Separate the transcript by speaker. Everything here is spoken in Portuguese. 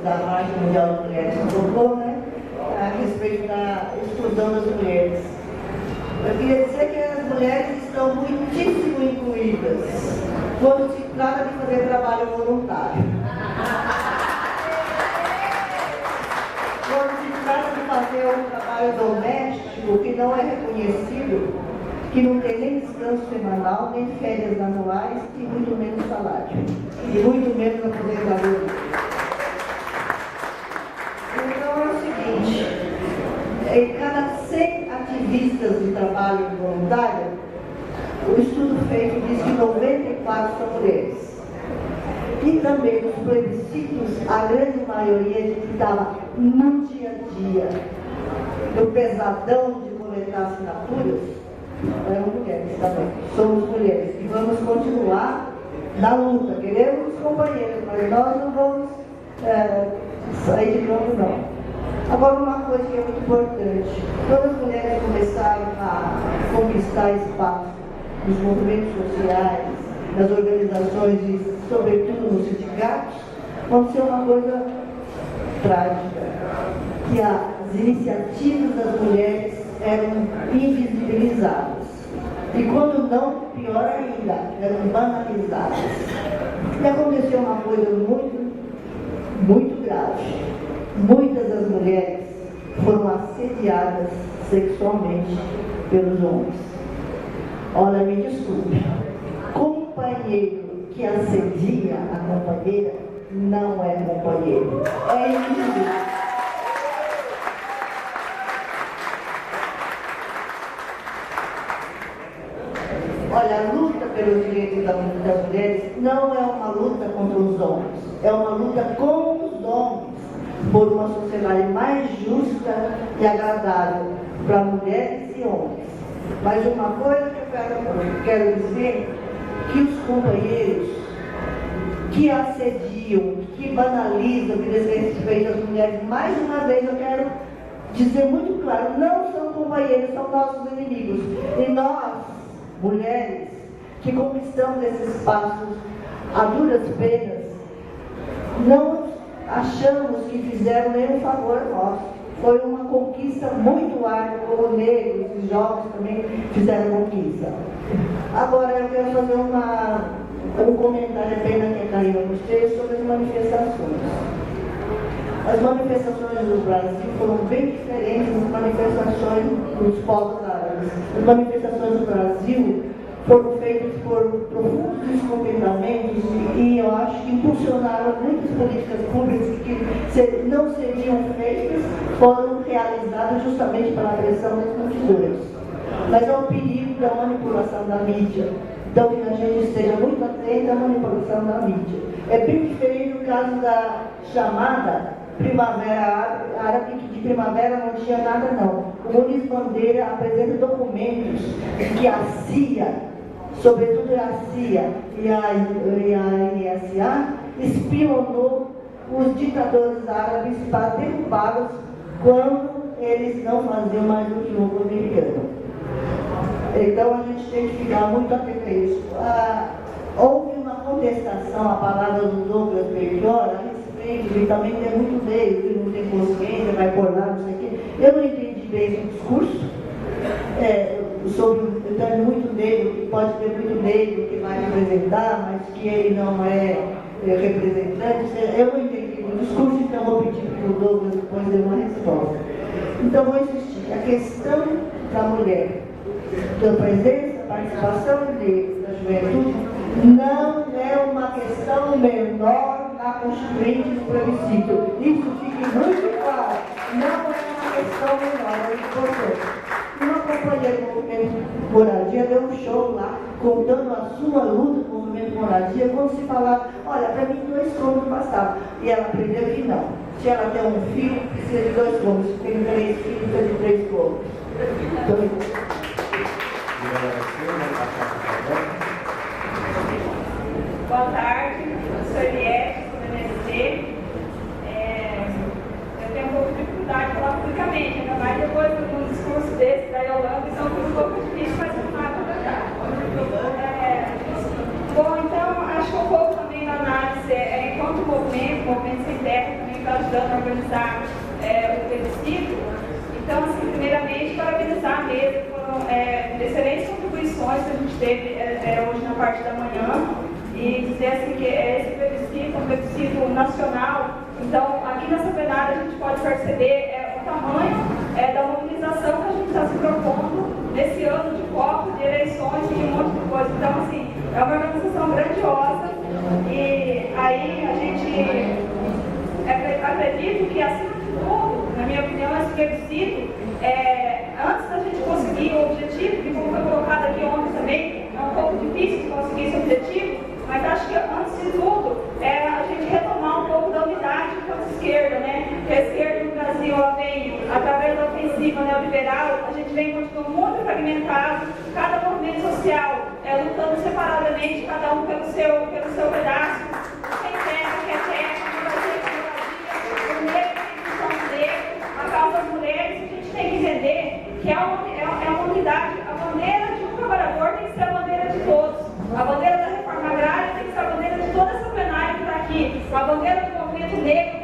Speaker 1: da Marcha Mundial das Mulheres colocou, né, a respeito da exclusão das mulheres. Eu queria dizer que as mulheres estão muitíssimo incluídas quando se trata de fazer trabalho voluntário. Quando se trata de fazer um trabalho doméstico que não é reconhecido, que não tem nem descanso semanal, nem férias anuais, e muito menos salário, e muito menos aposentadoria. Então é o seguinte, em cada 100 ativistas de trabalho voluntário, o estudo feito diz que 94 são mulheres. E também nos plebiscitos, a grande maioria de que estava no dia a dia, no pesadão de coletar assinaturas, eram mulheres também. Somos mulheres e vamos continuar na luta. Queremos companheiros, mas nós não vamos sair de campo, não. Agora, uma coisa que é muito importante: quando as mulheres começaram a conquistar espaço nos movimentos sociais, nas organizações e, sobretudo, nos sindicatos, aconteceu uma coisa trágica, que as iniciativas das mulheres eram invisibilizadas. E quando não, pior ainda, eram banalizadas. E aconteceu uma coisa muito grave. Muitas das mulheres foram assediadas sexualmente pelos homens. Olha, me desculpe, companheiro que assedia a companheira não é companheiro, é inimigo. Olha, a luta pelos direitos das mulheres não é uma luta contra os homens, é uma luta com os homens, por uma sociedade mais justa e agradável para mulheres e homens. Mas uma coisa que eu quero dizer, que os companheiros que assediam, que banalizam, que desrespeitam as mulheres, mais uma vez eu quero dizer muito claro, não são companheiros, são nossos inimigos. E nós, mulheres, que conquistamos esses espaços a duras penas, não achamos que fizeram nenhum favor a nós. Foi uma conquista muito árdua, como negros e jovens também fizeram conquista. Agora eu quero fazer um comentário, é pena que a Karina nos fez, sobre as manifestações. As manifestações do Brasil foram bem diferentes das manifestações dos povos árabes. As manifestações do Brasil foram feitas por profundos descontentamentos e eu acho que impulsionaram muitas políticas públicas que não seriam feitas, foram realizadas justamente pela pressão das multidões. Mas é o perigo da manipulação da mídia. Então que a gente esteja muito atento à manipulação da mídia. É bem diferente do caso da chamada Primavera Árabe, que de primavera não tinha nada não. O Muniz Bandeira apresenta documentos que a CIA, sobretudo a CIA e a NSA, espionou os ditadores árabes para derrubá-los quando eles não faziam mais o jogo americano. Então a gente tem que ficar muito atento a isso. Houve uma contestação à palavra do Douglas Belchior a respeito, e também tem muito dele, que não tem consciência, vai por lá, não sei o quê. Eu não entendi bem esse discurso. Tem muito negro, que pode ter muito negro que vai representar, mas que ele não é representante. Eu não entendi o discurso, então vou pedir para o Douglas depois dê uma resposta. Então vou insistir. A questão da mulher, da presença, participação da juventude, não é uma questão menor na Constituinte do plebiscito. Isso fique muito claro. Não é uma questão menor, é importante. Uma companheira do movimento Moradia deu um show lá, contando a sua luta com o movimento Moradia, quando se falava, olha, para mim 2 cômodos bastavam. E ela aprendeu que não. Se ela tem um filho, precisa de 2 cômodos. Se tem 3 filhos, precisa de 3 cômodos.
Speaker 2: Boa tarde, eu sou Eliette, sou do MST. Eu tenho um pouco de dificuldade de falar publicamente, ainda mais depois de um discurso desse da Yolanda, então foi um pouco difícil, mas não vai acontecer. Bom, então, acho que um pouco também na análise, enquanto movimento sem terra, também para ajudando a organizar o plebiscito. Então, assim, primeiramente, parabenizar a mesa, foram excelentes contribuições que a gente teve hoje na parte da manhã, e dizer assim que esse plebiscito é um plebiscito nacional. Então, aqui nessa plenária a gente pode perceber o tamanho da mobilização que a gente está se propondo nesse ano de foco, de eleições e de um monte de coisa. Então, assim, é uma organização grandiosa, e aí a gente acredito que, acima de tudo, na minha opinião, esse plebiscito, antes da gente conseguir o objetivo, que como foi colocado aqui ontem também, é um pouco difícil de conseguir esse objetivo, mas acho que antes de tudo a gente retomar um pouco da unidade enquanto esquerda, né? Que a esquerda no Brasil, ela vem, através da ofensiva neoliberal, a gente vem continuando muito fragmentado, cada movimento social lutando separadamente, cada um pelo seu pedaço, quem quer terra, o negro tem que negro, a causa das mulheres. A gente tem que entender que é uma unidade. A bandeira de um trabalhador tem que ser a bandeira de todos. A bandeira da reforma agrária tem que ser a bandeira de toda essa plenária que está aqui. A bandeira do movimento negro